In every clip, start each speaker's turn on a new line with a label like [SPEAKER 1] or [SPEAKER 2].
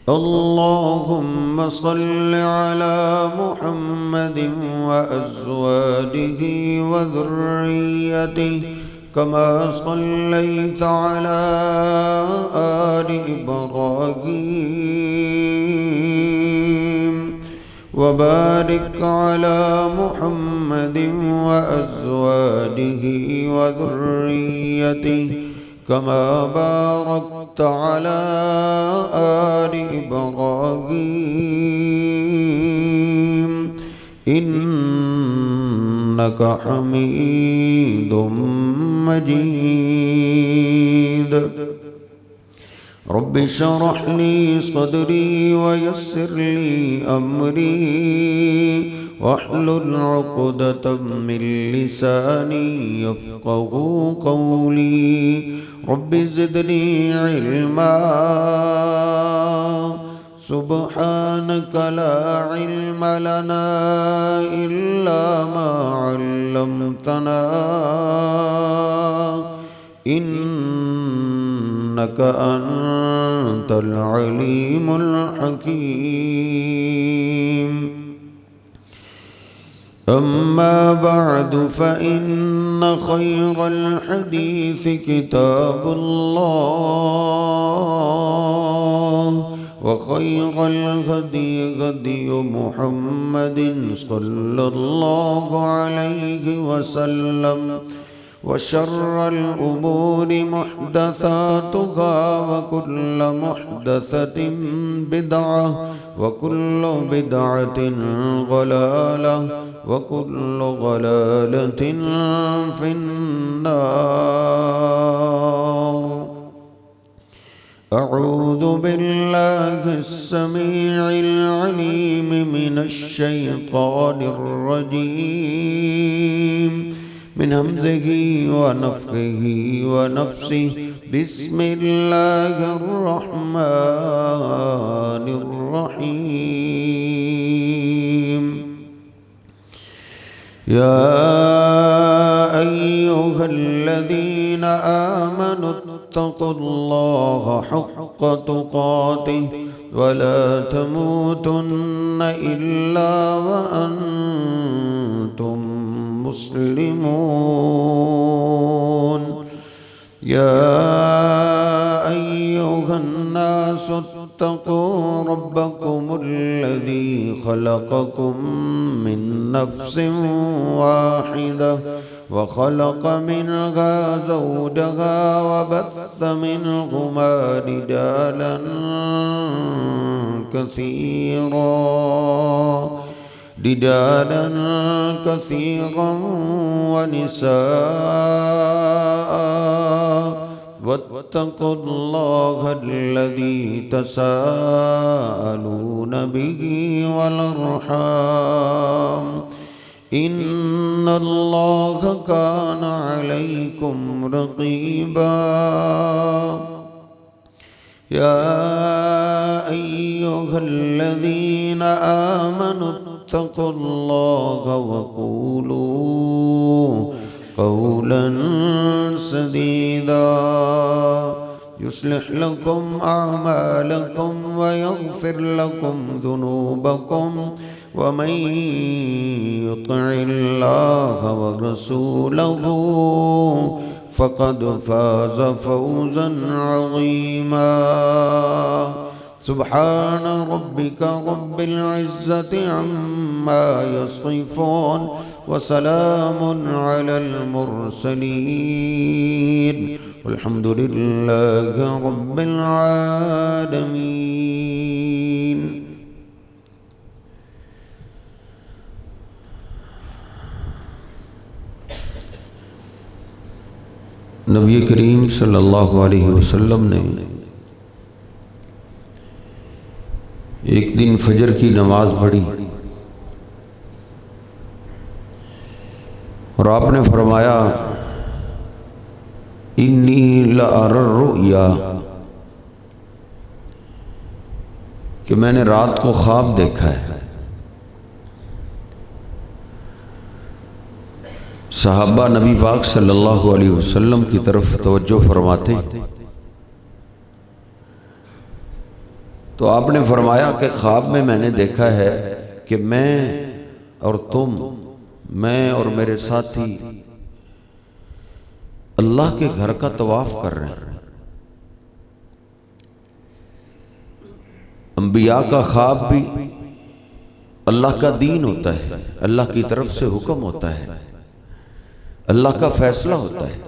[SPEAKER 1] अल्लाहुम्मा सल्लि अला मुहम्मद व अज़वाजिही व ज़ुर्रिय्यतिही कमा सल्लैता अला आलि इब्राहीम व बारिक अला मुहम्मद व अज़वाजिही व ज़ुर्रिय्यतिही कमा बारकता अला आलि इब्राहीम इन्नका हमीदुम मजीद। रब्बि इश्रह ली सदरी व यस्सिर ली अमरी वहलुल उक़दतम मिन लिसानी यफ़क़हू क़ौली। रब्बि ज़िदनी इल्मा सुब्हानका ला इल्म लना इल्ला मा अल्लमतना इन्नका अंतल अलीमुल हकीम। अम्मा बअदु फ़इन्न खैरल हदीस किताबुल्लाह व खैरल हदी हदी मुहम्मदिन सल्लल्लाहु अलैहि वसल्लम व शर्रल उमूरि मुहदसातुहा व कुल्लु मुहदसतिन बिदअह व कुल्लु बिदअतिन ज़लालह व कुल्लु ज़लालतिन फिन्नार। अऊज़ु बिल्लाहिस समीइल अलीम मिनश शैतानिर रजीम मिन हम्ज़िही व नफ़्ख़िही व नफ़्सिही। बिस्मिल्लाहिर रहमानिर रहीम। या अय्युहल्लज़ीना आमनु इत्तक़ुल्लाहा हक़्क़ तुक़ातिही व ला तमूतुन्न इल्ला व अंतुम मुस्लिमून। या अय्युहन्नासु इत्तक़ू रब्बकुमुल्लज़ी खलक़कुम मिन नफ़्सिन वाहिदह व खलक़ मिनहा ज़ौजहा व बस्स मिनहुमा रिजालन कसीरा व निसाअ वत्तक़ुल्लाहल्लज़ी तसाअलून बिही वल अर्हाम इन्नल्लाहा काना अलैकुम रक़ीबा। या अय्युहल्लज़ीना आमनु इत्तक़ुल्लाहा व क़ूलू क़ौलन सदीदा युस्लिह लकुम अअमालकुम व यग़फ़िर लकुम ज़ुनूबकुम व मन युतिइल्लाहा व रसूलहू फ़क़द फ़ाज़ फ़ौज़न अज़ीमा। सुब्हान रब्बिका रब्बिल इज़्ज़ति अम्मा यसिफ़ून व सलामुन अलल मुरसलीन वल्हम्दुलिल्लाहि रब्बिल आलमीन। नबी करीम सल्लल्लाहु अलैहि वसल्लम ने एक दिन फजर की नमाज पढ़ी और आपने फरमाया इन्नी लअरा रुया कि मैंने रात को ख्वाब देखा है। सहाबा नबी पाक सल्लल्लाहु अलैहि वसल्लम की तरफ तवज्जो फरमाते तो आपने फरमाया कि ख्वाब में मैंने देखा है कि मैं और तुम, मैं और मेरे साथी अल्लाह के घर का तवाफ कर रहे हैं। अंबिया का ख्वाब भी अल्लाह का दीन होता है, अल्लाह की तरफ से हुक्म होता है, अल्लाह का फैसला होता है।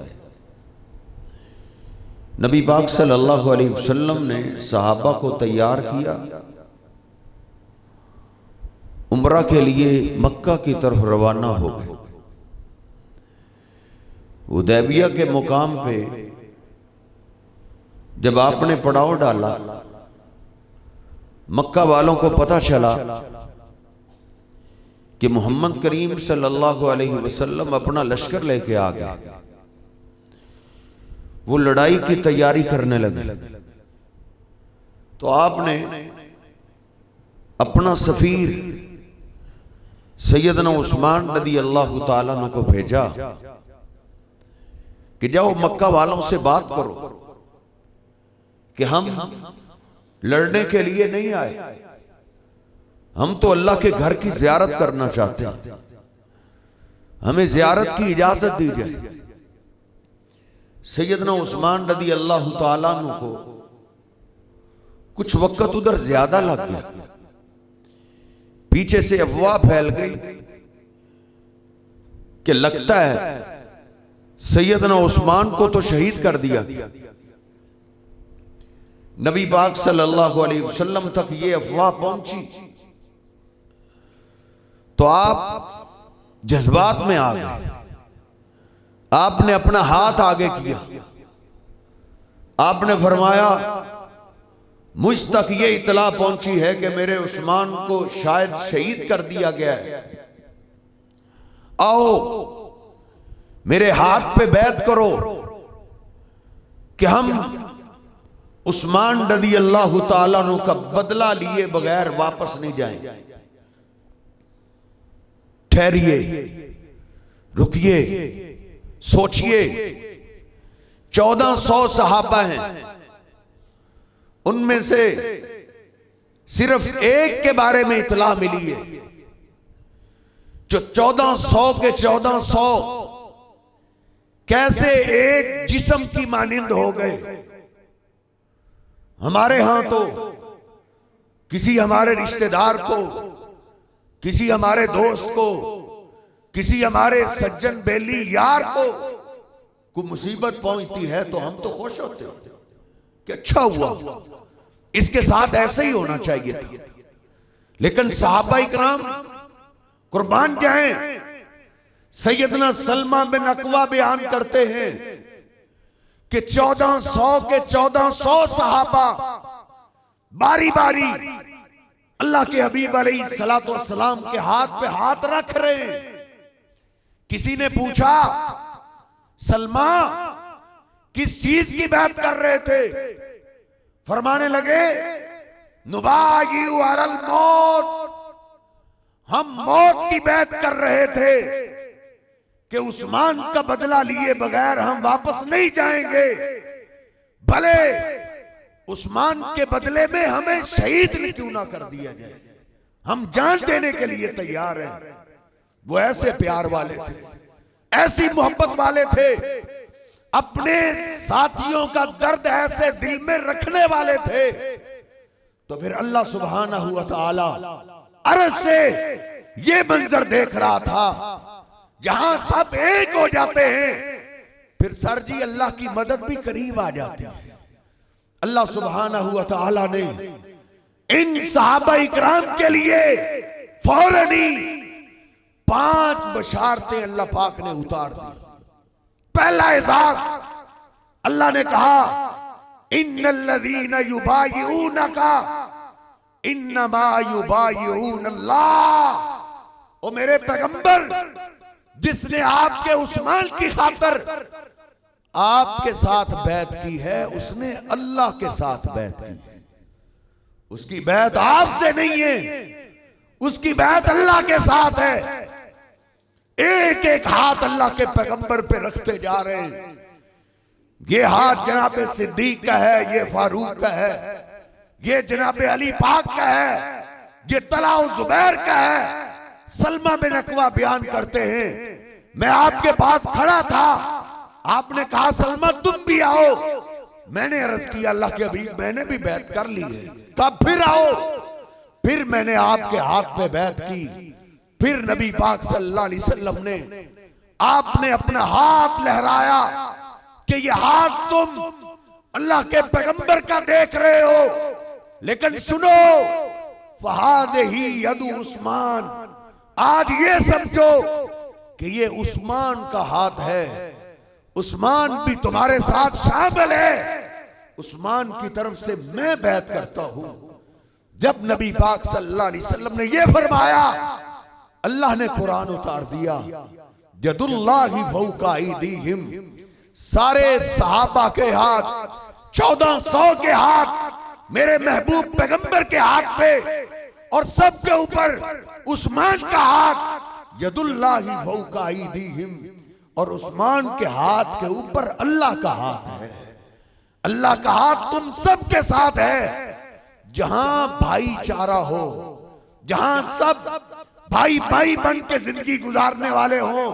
[SPEAKER 1] नबी पाक सल्लल्लाहु अलैहि वसल्लम ने सहाबा को तैयार किया, उम्रा के लिए मक्का की तरफ रवाना हो गए। हुदैबिया के मुकाम पे जब आपने पड़ाव डाला, मक्का वालों को पता चला कि मोहम्मद करीम सल्लल्लाहु अलैहि वसल्लम अपना लश्कर लेके आ गए। वो लड़ाई की तैयारी करने लगे। तो आपने अपना सफीर सैयदना उस्मान रज़ी अल्लाह ताला अन्हु को भेजा कि जाओ मक्का वालों से बात करो कि हम लड़ने के लिए नहीं आए, हम तो अल्लाह के घर की ज़ियारत करना चाहते हैं, हमें ज़ियारत की इजाजत दी जाए। सैयदना उस्मान रज़ी अल्लाह ताला अन्हु को कुछ वक्त उधर ज्यादा लग गया। पीछे से अफवाह फैल गई कि लगता है सैयदना उस्मान को तो शहीद कर दिया। नबी पाक सल्लल्लाहु अलैहि वसल्लम तक ये अफवाह पहुंची तो आप जज्बात में आ गए। आपने अपना हाथ आगे किया, आपने फरमाया मुझ तक ये इतला पहुंची है कि मेरे उस्मान को शायद शहीद कर दिया गया है, आओ मेरे हाथ पे बैत करो कि हम उस्मान रज़ी अल्लाह ताला अन्हु का बदला लिए बगैर वापस नहीं जाएंगे। ठहरिए, रुकिए, सोचिए। 1400 सहाबा हैं, उनमें से सिर्फ एक के बारे में इतला मिली है। जो 1400 के 1400 कैसे एक जिस्म की मानिंद हो गए। हमारे यहां तो किसी हमारे रिश्तेदार को, किसी हमारे दोस्त को, किसी हमारे सज्जन बेली यार को कोई मुसीबत पहुंचती है तो हम तो खुश होते हो कि अच्छा हुआ, इसके साथ ऐसे ही होना चाहिए था। लेकिन सहाबा इकराम कुर्बान जाएं, सैयदना सलमा बिन अकवा बयान करते हैं कि 1400 के 1400 सहाबा बारी बारी अल्लाह के हबीब अलैहिस्सलातु वस्सलाम के हाथ पे हाथ रख रहे हैं। किसी ने पूछा सलमा किस चीज की बात कर रहे थे? फरमाने लगे नुबायिउ अलल मौत, हम मौत की बात कर रहे थे कि उस्मान का बदला लिए बगैर हम वापस नहीं जाएंगे, भले उस्मान के बदले में हमें शहीद क्यों ना कर दिया जाए, हम जान देने के लिए तैयार हैं। वो ऐसे प्यार वाले थे, ऐसी मोहब्बत वाले थे, अपने साथियों का दर्द ऐसे दिल में रखने वाले थे। तो फिर अल्लाह सुब्हानहू व तआला अर्श से ये मंजर देख रहा था जहां सब एक हो जाते हैं, फिर सर जी अल्लाह की मदद भी करीब आ जाती है। अल्लाह सुब्हानहू व तआला ने इन सहाबा इकराम के लिए फौरन ही 5 बशारतें अल्लाह पाक ने उतार दी। पहला एजाज अल्लाह ने कहा इन्नल्लज़ीना युबायिऊनका इन्नमा युबायिऊनल्लाह। ओ मेरे पैगंबर, जिसने आपके उस्मान की खातिर आपके साथ बैत की है, उसने अल्लाह के साथ बैत की है। उसकी बैत आपसे नहीं है, उसकी बैत अल्लाह के साथ है। एक एक हाथ अल्लाह के पैगंबर पे रखते जा रहे हैं। ये हाथ जनाब सिद्दीक का है, ये फारूक का है, ये जनाब अली पाक का है, ये तलाउ जुबैर का है। सलमा बिन अकवा बयान करते हैं, मैं आपके पास खड़ा था, आपने कहा सलमा तुम भी आओ। मैंने अर्ज किया अल्लाह के हबीब मैंने भी बैत कर ली है। कब फिर आओ? फिर मैंने आपके हाथ पे बैत की। फिर नबी पाक सल्लल्लाहु अलैहि वसल्लम ने आपने अपना हाथ लहराया कि ये हाथ तुम अल्लाह के पैगंबर का देख रहे हो, लेकिन सुनो फहाद ही यदु उस्मान, आज ये समझो कि ये उस्मान का हाथ है। उस्मान भी तुम्हारे साथ शामिल है। उस्मान की तरफ से मैं बैत करता हूं। जब नबी पाक सल्लल्लाहु अलैहि वसल्लम ने ये फरमाया, अल्लाह ने कुरान उतार दिया, यदुल्लाहि फौका अयदीहिम, सारे सहाबा के हाथ, 1400 के हाथ मेरे महबूब पैगंबर के हाथ पे, और सबके ऊपर उस्मान का हाथ। यदुल्लाहि फौका अयदीहिम, और उस्मान के हाथ के ऊपर अल्लाह का हाथ है। अल्लाह का हाथ तुम सबके साथ है। जहां भाईचारा हो, जहां सब भाई भाई बन के जिंदगी गुजारने वाले हो,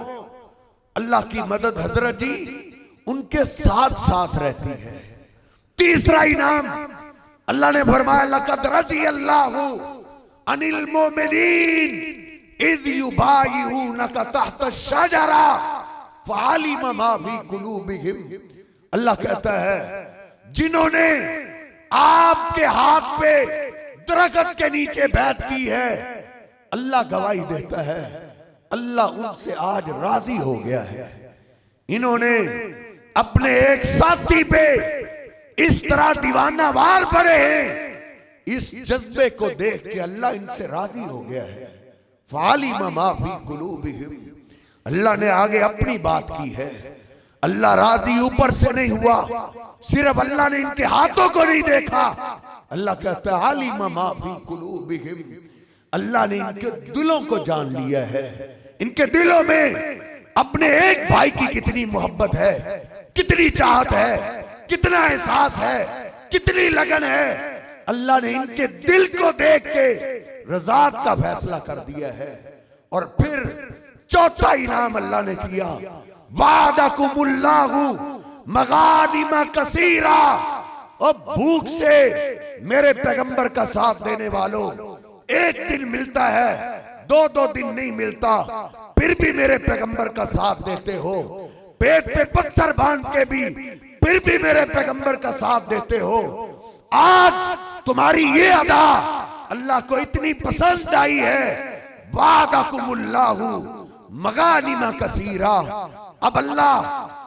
[SPEAKER 1] अल्लाह की मदद हजरत जी उनके साथ साथ रहती है। तीसरा इनाम अल्लाह ने फरमाया, लक़द रज़ियल्लाहु अनिल मोमिनीन इज़ युबायिऊनका तहत शजरा फ़अलिम मा फ़ी क़ुलूबिहिम। अल्लाह कहता है, जिन्होंने आपके हाथ पे दरख्त के नीचे बैठ की है, अल्लाह गवाही देता है, अल्लाह उनसे आज राजी हो गया है। इन्होंने अपने एक साथी पे इस तरह दीवाना वार पड़े हैं, इस जज्बे को देख के अल्लाह इनसे राजी हो गया है। फ़अलिम मा फ़ी क़ुलूबिहिम, अल्लाह ने आगे अपनी बात की है। अल्लाह राजी ऊपर से नहीं हुआ, सिर्फ अल्लाह ने इनके हाथों को नहीं देखा। अल्लाह कहता है अलिम मा फ़ी क़ुलूबिहिम, अल्लाह ने इनके दिलों को जान लिया है। इनके दिलों में अपने एक भाई की कितनी मोहब्बत है, कितनी चाहत है, कितना एहसास है, कितनी लगन है। अल्लाह ने इनके दिल को देख के रज़ात का फैसला कर दिया है। और फिर चौथा इनाम अल्लाह ने किया, वादकुमुल्लाहु मगानिमा कसीरा, और भूख से मेरे पैगंबर का साथ देने वालों, एक दिन मिलता है, दो दो दिन नहीं मिलता, फिर भी मेरे पैगंबर का साथ देते हो। पेट पे पत्थर बांध के भी फिर भी मेरे पैगंबर का साथ देते हो। आज तुम्हारी ये अदा अल्लाह को इतनी पसंद आई है। वादकुमुल्लाहु मगानिमा कसीरा, अब अल्लाह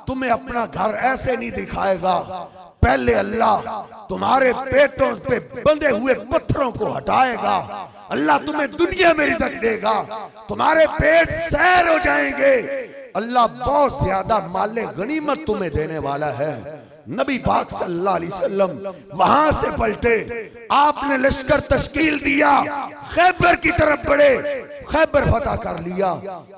[SPEAKER 1] तुम्हें अपना घर ऐसे नहीं दिखाएगा। पहले अल्लाह तुम्हारे पेटों पे बंधे हुए पत्थरों को हटाएगा। अल्लाह तुम्हें दुनिया में रिज़्क़ देगा, तुम्हारे पेट सैर हो जाएंगे। अल्लाह बहुत ज्यादा माले गनीमत तुम्हें देने वाला है। नबी पाक सल्लल्लाहु अलैहि वसल्लम वहां से पलटे, आपने लश्कर तश्कील दिया, खैबर की तरफ बढ़े, खैबर फतह कर लिया।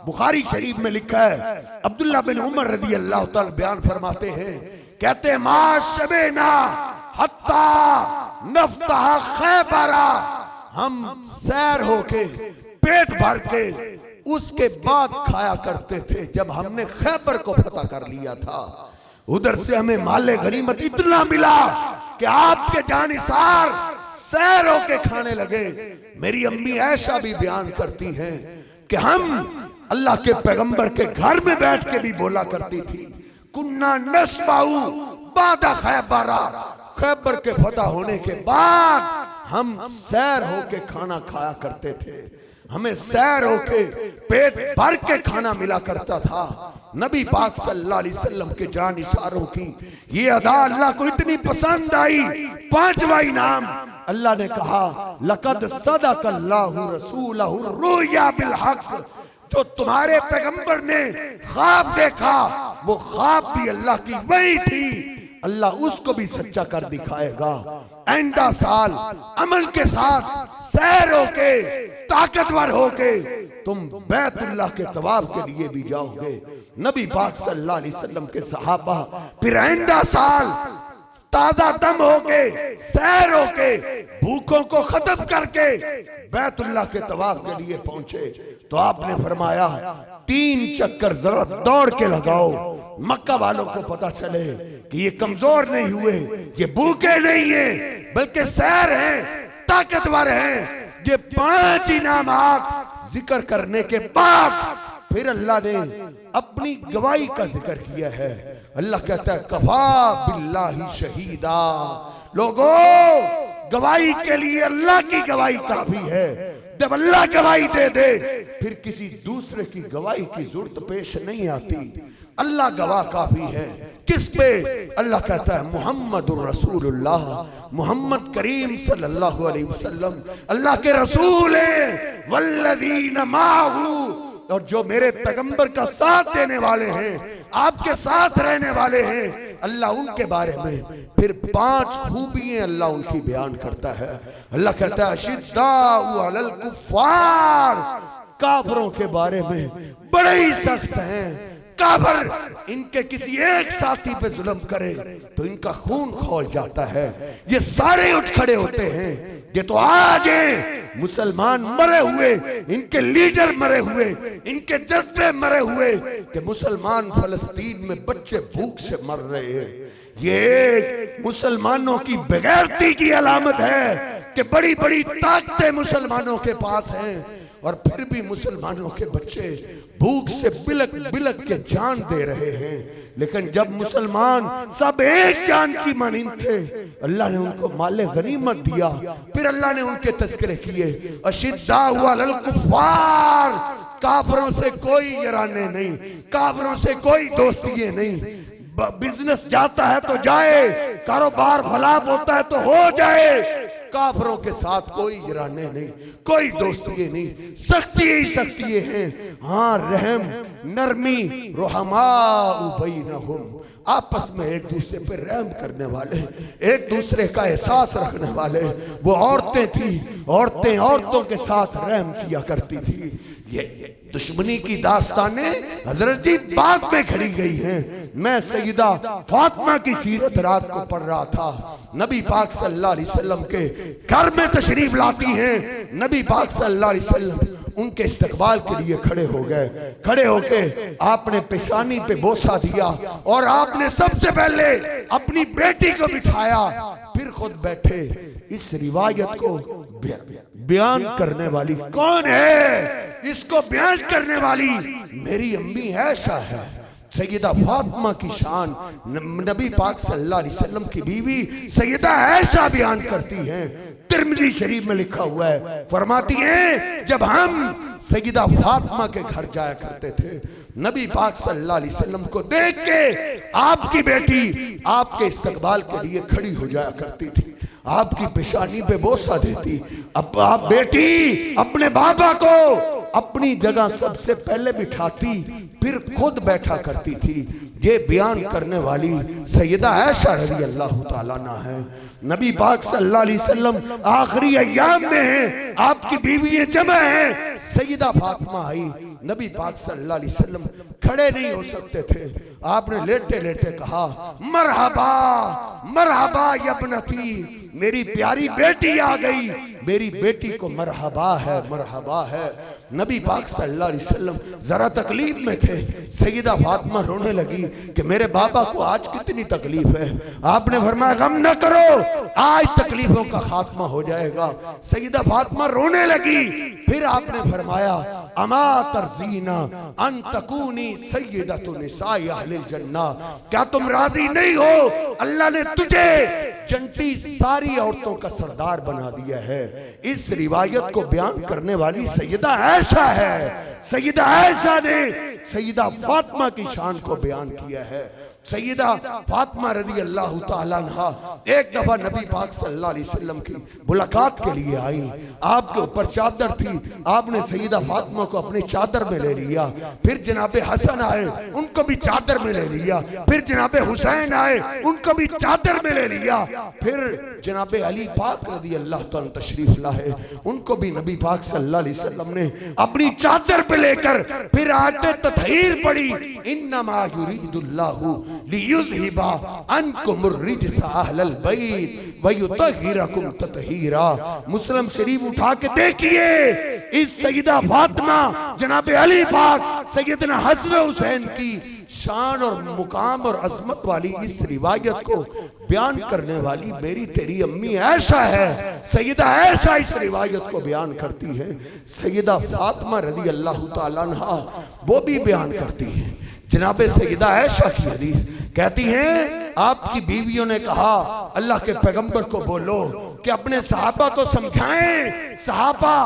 [SPEAKER 1] बुखारी शरीफ में लिखा है, अब्दुल्ला बिन उमर रज़ी अल्लाह तआला बयान फरमाते हैं, कहते मा शबेना हत्ता नफ्तह खैबरा, हम सैर होके पेट भर के उसके बाद खाया करते थे जब हमने खैबर को फतह कर लिया था। उधर से हमें माले गनीमत इतना मिला कि आपके जानिसार सैर होके खाने लगे। मेरी अम्मी ऐशा भी बयान करती हैं कि हम अल्लाह के पैगंबर के घर में बैठ के भी बोला करती थी, कुन्ना नस्बाऊ बादा खैबरा, खैबर के फतह होने के बाद हम सैर होके खाना खाया करते थे, हमें सैर होके पेट भर के खाना मिला करता था। नबी पाक सल्लल्लाहु अलैहि वसल्लम के जान इशारों की ये अदा अल्लाह को इतनी पसंद आई। पांचवा इनाम अल्लाह ने कहा, लक़द सदक़ल्लाहु रसूलहु रुया बिल हक़, जो तुम्हारे पैगंबर ने ख्वाब देखा वो ख्वाब भी अल्लाह की वही थी, अल्लाह उसको भी सच्चा कर दिखाएगा। आइंदा साल अमल के साथ सैर होके ताकतवर होके तुम बैतुल्लाह के तवाफ के लिए भी जाओगे। नबी पाक सल्लल्लाहु अलैहि वसल्लम के सहाबा फिर आइंदा साल ताजा दम होके, सैर होके, भूखों को खत्म करके बैतुल्लाह के तवाफ के लिए पहुंचे तो आपने फरमाया 3 चक्कर जरा दौड़ के लगाओ, मक्का वालों को पता चले कि ये कमजोर नहीं हुए, ये भूखे नहीं है, बल्कि सैर हैं, ताकतवर हैं। ये 5 इनामात जिक्र करने के बाद फिर अल्लाह ने अपनी गवाही का जिक्र किया है। अल्लाह कहता है कफा बिल्लाहि शहीदा, लोगों गवाही के लिए अल्लाह की गवाही काफी है। जब अल्लाह गवाही दे दे फिर किसी दूसरे की गवाही की जरूरत पेश नहीं आती। अल्लाह गवाह काफी है। किस पे? अल्लाह कहता है मुहम्मदुर रसूलुल्लाह, मोहम्मद करीम सल्लल्लाहु अलैहि वसल्लम अल्लाह के रसूल हैं। वल्लज़ीना माहू, और जो मेरे पैगंबर का साथ देने वाले हैं, आपके साथ रहने वाले हैं, अल्लाह उनके बारे में फिर 5 खूबियां अल्लाह उनकी बयान करता है। अल्लाह कहता है अशिद्दाउ अलल कुफ्फार, काफिरों के बारे में बड़े ही सख्त हैं। काफिर इनके किसी एक साथी पे जुल्म करे तो इनका खून खौल जाता है, ये सारे उठ खड़े होते हैं। ये तो आज हैं मुसलमान मरे हुए, इनके लीडर मरे हुए, इनके जज्बे मरे हुए कि मुसलमान फलस्तीन में बच्चे भूख से मर रहे हैं। ये मुसलमानों की बेगैरती की अलामत है कि बड़ी बड़ी ताकतें मुसलमानों के पास हैं और फिर भी मुसलमानों के बच्चे भूख से बिलक बिलक के जान दे रहे हैं। लेकिन जब मुसलमान सब एक जान की मानिंद थे, अल्लाह ने उनको माले गनीमत दिया। फिर अल्लाह ने उनके तस्करे किए, अशिद्दाउ अलल कुफ्फार, काफिरों से कोई यराने नहीं, काफिरों से कोई दोस्ती नहीं। बिजनेस जाता है तो जाए, कारोबार फलाप होता है तो हो जाए, काफिरों के साथ कोई यराने नहीं, कोई दोस्ती नहीं, सख्ती ही सख्ती हैं। हाँ रहम नरमी रुहमाउ बैनहुम, आपस में एक दूसरे पे रहम करने वाले, एक दूसरे का एहसास रखने वाले। वो औरतें थी, औरतें औरतों के साथ रहम किया करती थी। ये दुश्मनी की दास्तानें हजरत जी बाद में खड़ी गई हैं। मैं सैयदा फातिमा की सीरत रात को पढ़ रहा था। नबी पाक सल्लल्लाहु अलैहि वसल्लम के घर में तशरीफ लाती हैं। नबी पाक सल्लल्लाहु अलैहि वसल्लम उनके इस्तकबाल के लिए खड़े हो गए। खड़े होके आपने पेशानी पे बोसा दिया और आपने सबसे पहले अपनी बेटी को बिठाया, फिर खुद बैठे। इस रिवायत को बयान करने वाली कौन है? इसको बयान करने वाली मेरी अम्मी ऐशा है, सैयदा फातिमा की शान नबी पाक सल्लल्लाहु अलैहि वसल्लम की बीवी सैयदा ऐशा बयान करती हैं। तिरमिज़ी शरीफ में लिखा हुआ है, फरमाती हैं जब हम सैयदा फातिमा के घर जाया करते थे, नबी पाक सल्लल्लाहु अलैहि वसल्लम को देख के आपकी बेटी आपके इस्तकबाल के लिए खड़ी हो जाया करती थी, आपकी पेशानी पे बोसा देती। अब आप बेटी अपने बाबा को अपनी जगह सबसे पहले बिठाती, फिर खुद बैठा करती थी। ये बयान करने वाली सैयदा ऐशा रज़ी अल्लाह ताला अन्हा है। नबी पाक सल्लल्लाहु अलैहि वसल्लम आखिरी अय्याम में हैं, आपकी बीवी जमा है। सैयदा फातिमा आई, नबी पाक सल्लल्लाहु अलैहि वसल्लम खड़े नहीं हो सकते थे। आपने लेटे लेटे कहा मरहबा मरहबा यब्नती, मेरी प्यारी बेटी आ गई, मेरी बेटी को मरहबा है, मरहबा है। नबी पाक सल्लल्लाहु अलैहि वसल्लम जरा तकलीफ में थे। सैयदा फातिमा रोने लगी कि मेरे बाबा को आज कितनी तकलीफ है। आपने फरमाया गम न करो, आज तकलीफों का खात्मा हो जाएगा। सैयदा फातिमा रोने लगी। फिर आपने फरमाया अमा तरजीना अन तकूनी सय्यदतु निसाई अहलिल जन्ना, क्या तुम राजी नहीं हो? अल्लाह ने तुझे जन्नती सारी औरतों का सरदार बना दिया है। इस रिवायत को बयान करने वाली सैयदा ऐशा है। सैयदा ऐशा ने सैयदा फातिमा की शान को बयान किया है। सैयदा फातिमा रज़ी अल्लाह ताला अन्हा एक दफा नबी पाक सल्लल्लाहु अलैहि वसल्लम की मुलाकात के लिए आई। आपके ऊपर चादर थी, आपने सैयदा फातिमा को अपनी चादर में ले लिया। फिर जनाबे हसन आए, उनको भी चादर में ले लिया। फिर जनाबे हुसैन आए, उनको भी चादर में ले लिया। फिर जनाबे अली पाक रज़ी अल्लाह ताला तशरीफ लाए, उनको भी नबी पाक सल्लल्लाहु अलैहि वसल्लम ने अपनी चादर पे लेकर फिर आयत तत्हीर पढ़ी, इन्नमा युरीदुल्लाहु लियुज़हिबा अन्कुमुर रिज्सा अहलल बैत व युतहिरकुम ततहीरा। मुस्लिम शरीफ उठा के देखिए, इस सैयदा फातिमा जनाब अली पाक सैयदना हसन हुसैन की शान और मुकाम और अजमत वाली इस रिवायत को बयान करने वाली मेरी तेरी अम्मी ऐशा है। सैयदा ऐशा इस रिवायत को बयान करती है। सैयदा फातिमा रज़ी अल्लाह ताला अन्हा वो भी बयान करती है। जनाब सैयदा ऐशा की हदीस कहती हैं, आपकी बीवियों ने कहा अल्लाह के पैगंबर को बोलो कि अपने सहाबा को समझाएं। सहाबा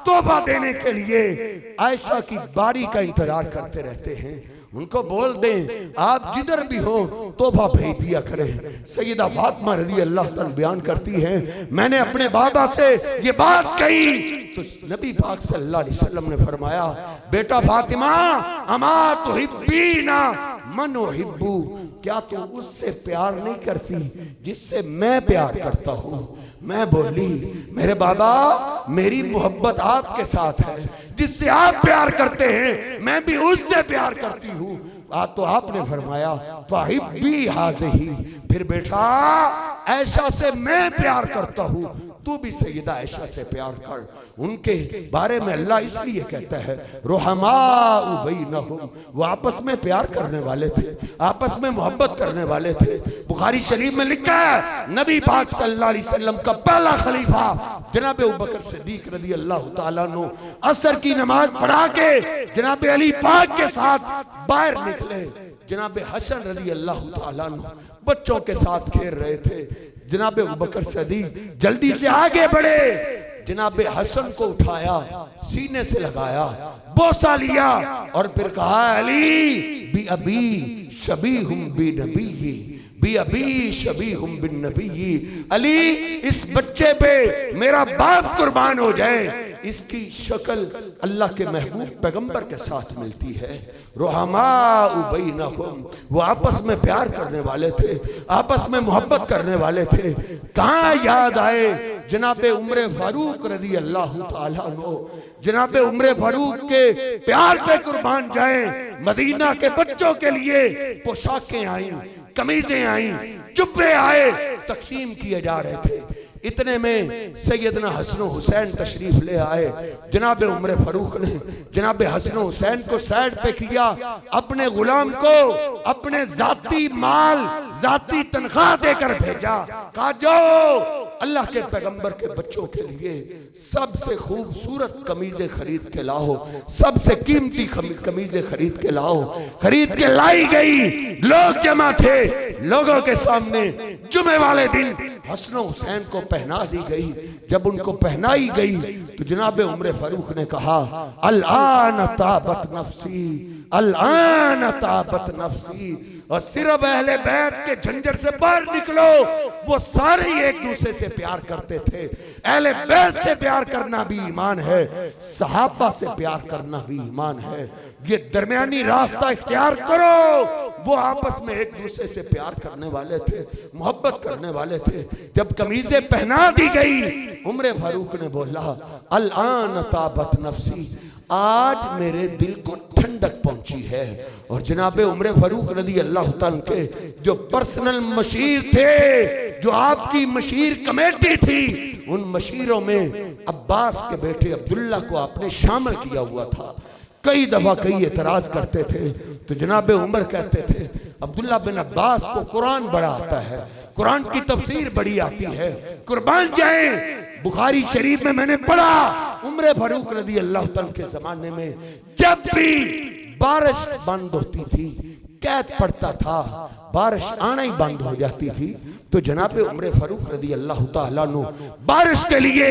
[SPEAKER 1] तौबा देने के लिए आयशा की बारी का इंतजार करते रहते हैं। उनको बोल दें आप जिधर भी हो तौबा भेज दिया करें। सैयदा फातिमा रज़ी अल्लाह ताला बयान करती है, मैंने अपने बाबा से ये बात कही तो नबी पाक सल्लल्लाहु अलैहि वसल्लम ने फरमाया, बेटा फातिमा अमा तुहिब्बीना मन उहिब्बु, क्या तू उससे प्यार नहीं करती जिससे मैं प्यार करता हूँ। मैं बोली मेरे बाबा मेरी मोहब्बत आपके साथ है, जिससे आप प्यार करते हैं मैं भी उससे प्यार करती हूँ। तो आपने फरमाया फाहिब्बी हाज़िही, फिर बेटा ऐशा से मैं प्यार करता हूँ, तू भी सैयदा ऐशा से प्यार कर। उनके बारे में अल्लाह इसलिए कहता है रुहमाउ बैनहुम, वो आपस में प्यार करने वाले थे, आपस में मोहब्बत करने वाले थे। बुखारी शरीफ में लिखा है नबी पाक सल्लल्लाहु अलैहि वसल्लम का पहला खलीफा जनाब अबू बकर सिद्दीक रज़ी अल्लाह ताला अन्हु असर की नमाज पढ़ा के जनाब अली पाक के साथ बाहर निकले। जनाब हसन रज़ी अल्लाह ताला अन्हु बच्चों के साथ खेल रहे थे। जनाब अबू बकर सिद्दीक जल्दी से आगे बढ़े, जनाब हसन को उठाया, सीने से लगाया, बोसा लिया और फिर कहा अली बी अबी शबीहुम बी नबी, बी अबी शबीहुम बिन नबी। अली इस बच्चे पे मेरा बाप कुर्बान हो जाए, इसकी शक्ल अल्लाह के महबूब पैगंबर के साथ मिलती है। रुहमाउ बैनहुम, वो आपस में प्यार करने वाले थे, आपस में मोहब्बत करने वाले थे। कहाँ याद आए जनाबे उम्र फारूक रज़ी अल्लाह ताला अन्हु, जनाबे उम्र फारूक के प्यार पे कुर्बान जाए। मदीना के बच्चों के लिए पोशाकें आई, कमीजें आई, जुब्बे आए, तकसीम किए जा रहे थे। इतने में सैयदना हसन हुसैन तशरीफ ले आए। जनाब उमर फारूक ने जनाब हसन हुसैन को साइड पे किया, अपने गुलाम को अपने जाती माल जाती तनख्वाह देकर भेजा। कहा जाओ अल्लाह के पैगंबर के बच्चों के लिए सबसे खूबसूरत कमीजें खरीद के लाओ, सबसे कीमती कमीजें खरीद के लाओ। खरीद के लाई गई, लोग जमा थे। लोगों के सामने जुमे वाले दिन हसन हुसैन को पहना दी गई। जब उनको पहनाई गई तो जनाब उमर फारूक ने कहा अल-आन ताबत नफ्सी, अल-आन ताबत नफ्सी। और सिर्फ अहले बैत के झंझट से बाहर निकलो। वो सारे एक दूसरे से प्यार करते थे। अहले बैत से प्यार करना भी ईमान है, सहाबा से प्यार करना भी ईमान है। ये दरमियानी रास्ता इख्तियार करो। वो आपस में एक दूसरे से प्यार करने वाले थे, मोहब्बत करने वाले थे। जब कमीजें पहना दी गई, उमर फारूक ने बोला अल-आन ताबत नफ्सी, आज मेरे दिल को ठंडक पहुंची है। और जनाब उमर फारूक रज़ी अल्लाह ताला के जो पर्सनल मशीर थे, जो आपकी मशीर कमेटी थी, उन मशीरों में अब्बास के बेटे अब्दुल्ला को आपने शामिल किया हुआ था। कई दफा कई एतराज करते थे तो जनाब उमर कहते थे अब्दुल्ला बिन अब्बास को कुरान बड़ा आता है, कुरान की तफसीर बड़ी आती है, कुर्बान जाए। बुखारी शरीफ में मैंने पढ़ा उमर फारूक रज़ी अल्लाह ताला के जमाने में जब भी बारिश बंद होती थी, कैद पड़ता था, बारिश आना ही बंद हो जाती थी, तो जनाब उमर फारूक रज़ी अल्लाह ताला अन्हु बारिश के लिए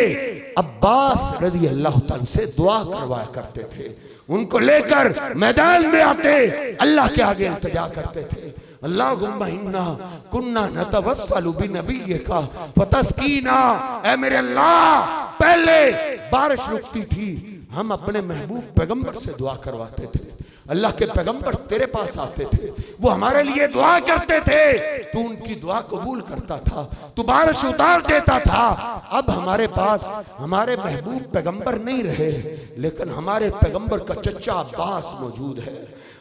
[SPEAKER 1] अब्बास रज़ी अल्लाह ताला से दुआ करवाया करते थे। उनको लेकर मैदान में आते, अल्लाह के आगे इल्तिजा करते थे अल्लाहुम्मा इन्ना कुन्ना नतवस्सलु बिनबिय्यिका फतस्कीना। ऐ मेरे अल्लाह, पहले बारिश रुकती थी, हम अपने महबूब पैगंबर से दुआ करवाते थे, अल्लाह के पैगंबर तेरे पास आते थे, वो हमारे लिए दुआ करते थे, तू उनकी दुआ कबूल करता था, तू बारिश उतार देता था। अब हमारे पास हमारे महबूब पैगंबर नहीं रहे, लेकिन हमारे पैगंबर का चचा अब्बास मौजूद है।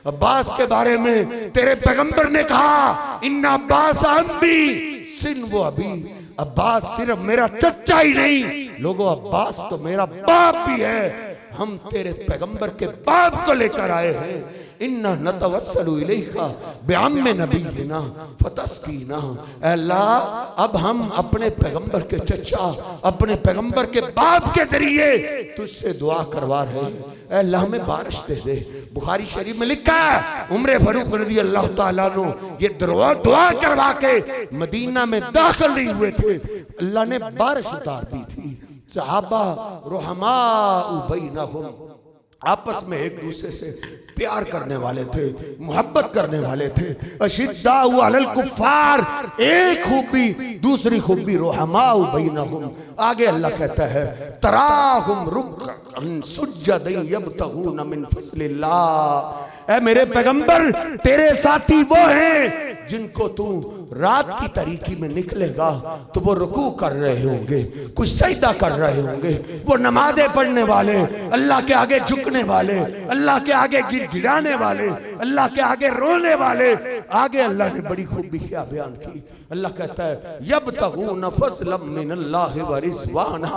[SPEAKER 1] अब्बास के बारे में तेरे पैगंबर ने कहा, इन्ना अब्बास अम्बी सिन वो अभी, अब्बास सिर्फ मेरा चचा ही नहीं लोगों, अब्बास तो मेरा बाप भी है। हम तेरे पैगंबर के बाप को लेकर आए हैं। इन्ना नतवस्सलु इलैका बिअम्मि नबीना फतस्कीना। अल्लाह, अब हम अपने पैगंबर के चचा, अपने पैगंबर के बाप के जरिए तुझसे दुआ करवा रहे हैं। अल्लाह में बारिश दे दे। बुखारी शरीफ में लिखा है, उमर फारूक रज़ी अल्लाह ताला अन्हु ये दुआ करवा के मदीना में दाखिल नहीं हुए थे, अल्लाह ने बारिश उतार दी थी। सहाबा रुहमा बैनहुम, आपस में एक दूसरे से प्यार करने वाले थे, मोहब्बत करने वाले थे। अशिद्दाउ अलल कुफ्फार, एक खूबी, दूसरी खूबी रुहमा बैनहुम। आगे अल्लाह कहता है, तराहुम रुक्अन सुज्जदन यब्तगून मिन फज़लिल्लाह। ऐ मेरे पैगंबर, तेरे साथी वो हैं जिनको तू रात की तारीकी में निकलेगा तो वो रुकू कर रहे होंगे, कुछ सजदा कर रहे होंगे, वो नमाजें पढ़ने वाले, अल्लाह के आगे झुकने वाले, अल्लाह के आगे गिड़गिड़ाने वाले, अल्लाह के आगे रोने वाले। आगे अल्लाह ने बड़ी खूबी क्या बयान की। अल्लाह कहता है, यब्तगून फज़लन मिनल्लाहि व रिज़वाना।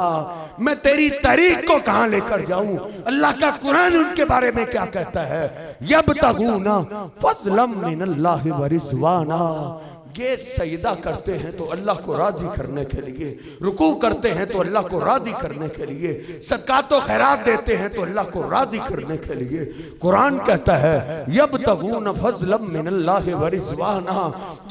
[SPEAKER 1] मैं तेरी तारीख को कहां लेकर जाऊं? अल्लाह का कुरान उनके बारे में क्या कहता है? यब्तगून फज़लन मिनल्लाहि व रिज़वाना। ये सजदा करते हैं तो अल्लाह को राजी करने के लिए, रुकू करते हैं तो अल्लाह को राजी करने के लिए, सदकात व खैरात देते हैं तो अल्लाह को राजी करने के लिए। कुरान कहता है, यब्तगून फज़लन मिनल्लाहि व रिज़वाना।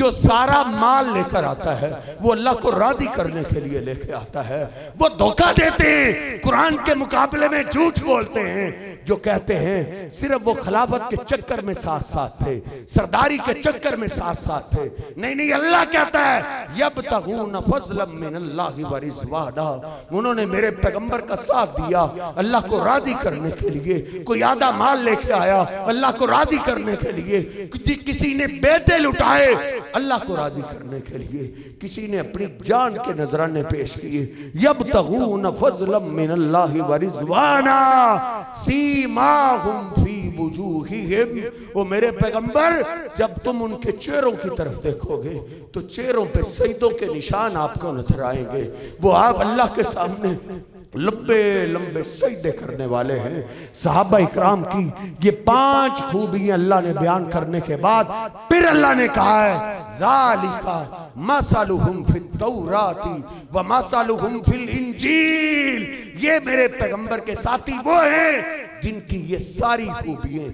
[SPEAKER 1] जो सारा माल लेकर आता है वो अल्लाह को राजी करने के लिए लेके आता है। वो धोखा देते हैं, कुरान के मुकाबले में झूठ बोलते हैं। जो कहते हैं सिर्फ वो खिलाफत के चक्कर में साथ साथ थे, सरदारी के चक्कर में साथ साथ थे। नहीं, अल्लाह कहता है, यब्तगून फज़लन मिनल्लाहि व रिज़वाना। उन्होंने मेरे पैगंबर का साथ दिया अल्लाह को राजी करने के लिए। कोई आधा माल लेके आया अल्लाह को राजी करने के लिए, किसी ने बेटे लुटाए अल्लाह को राजी करने के लिए, किसी ने अपनी जान के नजराने पेश किए। यब्तगून फज़लन मिनल्लाहि व रिज़वाना सीमाहुम फी वुजूहिहिम। वो मेरे पैगंबर, जब तुम उनके चेहरों की तरफ देखोगे तो चेहरों पे सजदों के निशान आपको नजर आएंगे। वो आप अल्लाह के सामने लंबे लंबे सजदे करने वाले हैं। सहाबा इकराम की ये 5 खूबियां अल्लाह ने बयान करने के बाद फिर अल्लाह ने कहा है, ज़ालिका मसलुहुम फित तौराती व मसलुहुम फिल इंजील। ये मेरे पैगंबर के साथी वो हैं जिनकी ये सारी खूबियां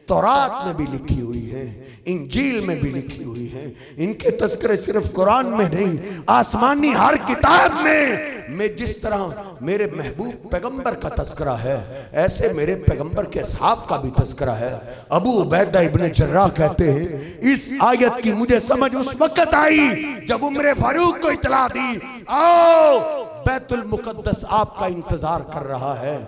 [SPEAKER 1] तौरात में भी लिखी हुई हैं, इंजील में भी लिखी हुई हैं। इनके तस्करे सिर्फ कुरान में नहीं, आसमानी हर किताब में जिस तरह मेरे महबूब पैगंबर का तस्करा है, ऐसे मेरे पैगंबर के असहाब का भी तस्करा है। अबू उबैदा इब्ने जर्राह कहते हैं, इस आयत की मुझे समझ उस वक्त आई जब उमर फारूक को इतला दी, आओ बैतुल मुकद्दस आपका इंतजार कर रहा है,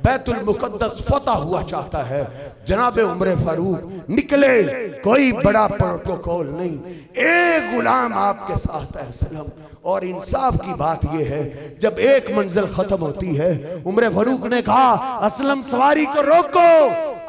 [SPEAKER 1] बैतुल मुकद्दस फतह हुआ चाहता है। जनाबे उमर फारूक निकले, कोई बड़ा प्रोटोकॉल नहीं, एक गुलाम आपके साथ है सलाम। और इंसाफ की बात यह है, जब एक मंजिल खत्म होती है, उमर फारूक ने कहा, असलम सवारी को रोको,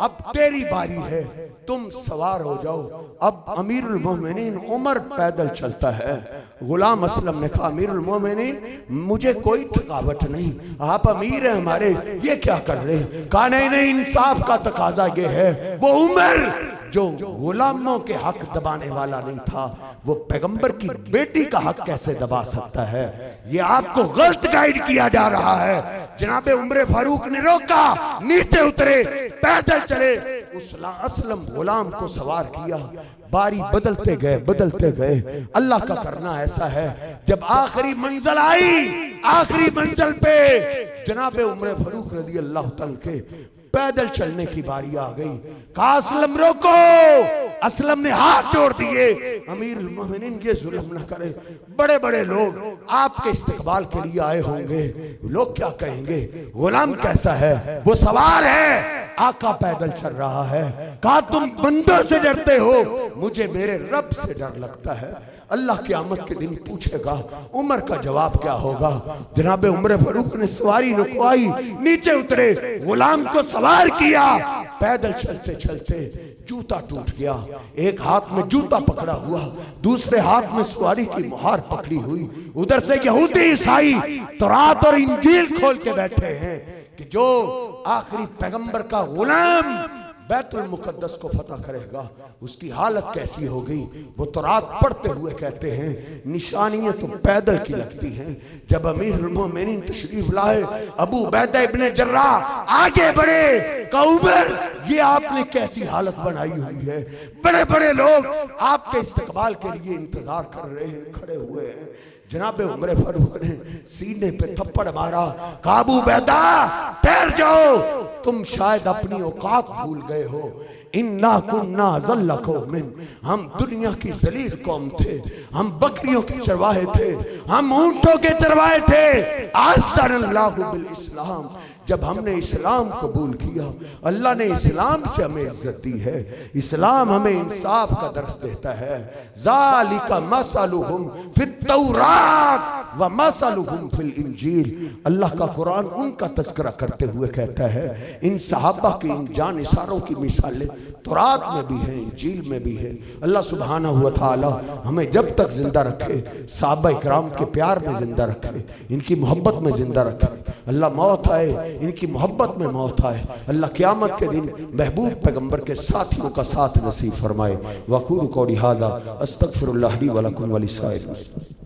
[SPEAKER 1] अब तेरी बारी है, तुम सवार हो जाओ। अब अमीरुल मोमिनीन उमर पैदल चलता है। गुलाम असलम ने कहा, अमीरुल मोमिनीन मुझे कोई थकावट नहीं, आप अमीर हैं हमारे, ये क्या कर रहे हैं? कहा नहीं, इंसाफ का तकाजा ये है। वो उमर जो गुलामों के हक दबाने वाला नहीं था, वो पैगंबर की बेटी का हक कैसे दबा सकता है? ये आपको गलत गाइड किया जा रहा है। जनाबे उमर फारूक ने रोका, नीचे उतरे, पैदल चले, उस असलम गुलाम को सवार किया। बारी बदलते गए। अल्लाह का करना ऐसा है, जब आखिरी मंजिल आई, आखिरी मंजिल पे जनाबे उमर फारूक रज़ी अल्लाह तआला के पैदल चलने की बारी आ गई। कहा असलम रोको, असलम ने हाथ जोड़ दिए, अमीर मोमिनीन ये जुल्म न करे, बड़े बड़े लोग आपके इस्तकबाल के लिए आए होंगे, लोग क्या कहेंगे, गुलाम कैसा है, वो सवार है, आका पैदल चल रहा है। कहा तुम बंदों से डरते हो, मुझे मेरे रब से डर लगता है। अल्लाह क़यामत के दिन पूछेगा, उमर का जवाब क्या होगा। जनाब उमर फारूक ने सवारी रुकवाई, नीचे उतरे, गुलाम को सवार किया, पैदल चलते चलते जूता टूट गया, एक हाथ में जूता पकड़ा हुआ, दूसरे हाथ में सवारी की मुहार पकड़ी हुई। उधर से यहूदी ईसाई तौरात और इंजील खोल के बैठे हैं कि जो आखिरी पैगंबर का गुलाम बैतुल मुकद्दस को फतह करेगा उसकी हालत कैसी हो गई। वो तौरात पढ़ते हुए कहते हैं निशानियां तो पैदल की लगती हैं। जब अमीरुल मोमिनीन तशरीफ लाए, अबू उबैदा इब्ने जर्राह आगे बढ़े, कहा उमर ये आपने कैसी हालत बनाई हुई है, बड़े बड़े लोग आपके इस्तकबाल के लिए इंतजार कर रहे हैं, खड़े हुए हैं। जनाब उमर फारूक ने सीने पे थप्पड़ मारा, काबू उबैदा ठहर जाओ, तुम शायद अपनी औकात भूल गए हो। इन्ना कुन्ना ज़ल्ला कौमिन, हम दुनिया की जलील कौम थे, हम बकरियों के चरवाहे थे, हम ऊंटों के चरवाहे थे। अज़्ज़नल्लाहु बिल इस्लाम, जब हमने इस्लाम कबूल किया, अल्लाह ने इस्लाम से हमें इज्जत दी है। इस्लाम हमें इंसाफ का दर्स देता है। ज़ालिका मसलुहुम फित तौरात व मसलुहुम फिल इंजील, अल्लाह का कुरान उनका तज़किरा करते हुए कहता है इन सहाबा की इन जानिसारों की मिसालें तौरात में भी है, इंजील में भी है। अल्लाह सुब्हानहू व तआला हमें जब तक जिंदा रखे, सहाबा इकराम के प्यार में जिंदा रखे, इनकी मोहब्बत में जिंदा रखे। अल्लाह मौत आए, इनकी मोहब्बत में मौत आए। अल्लाह क़यामत के दिन महबूब पैगंबर के साथियों का साथ नसीब फरमाए। वक़ूलु क़ौली हाज़ा अस्तग़फिरुल्लाह ली व लकुम व लिस्साइरिल मुस्लिमीन।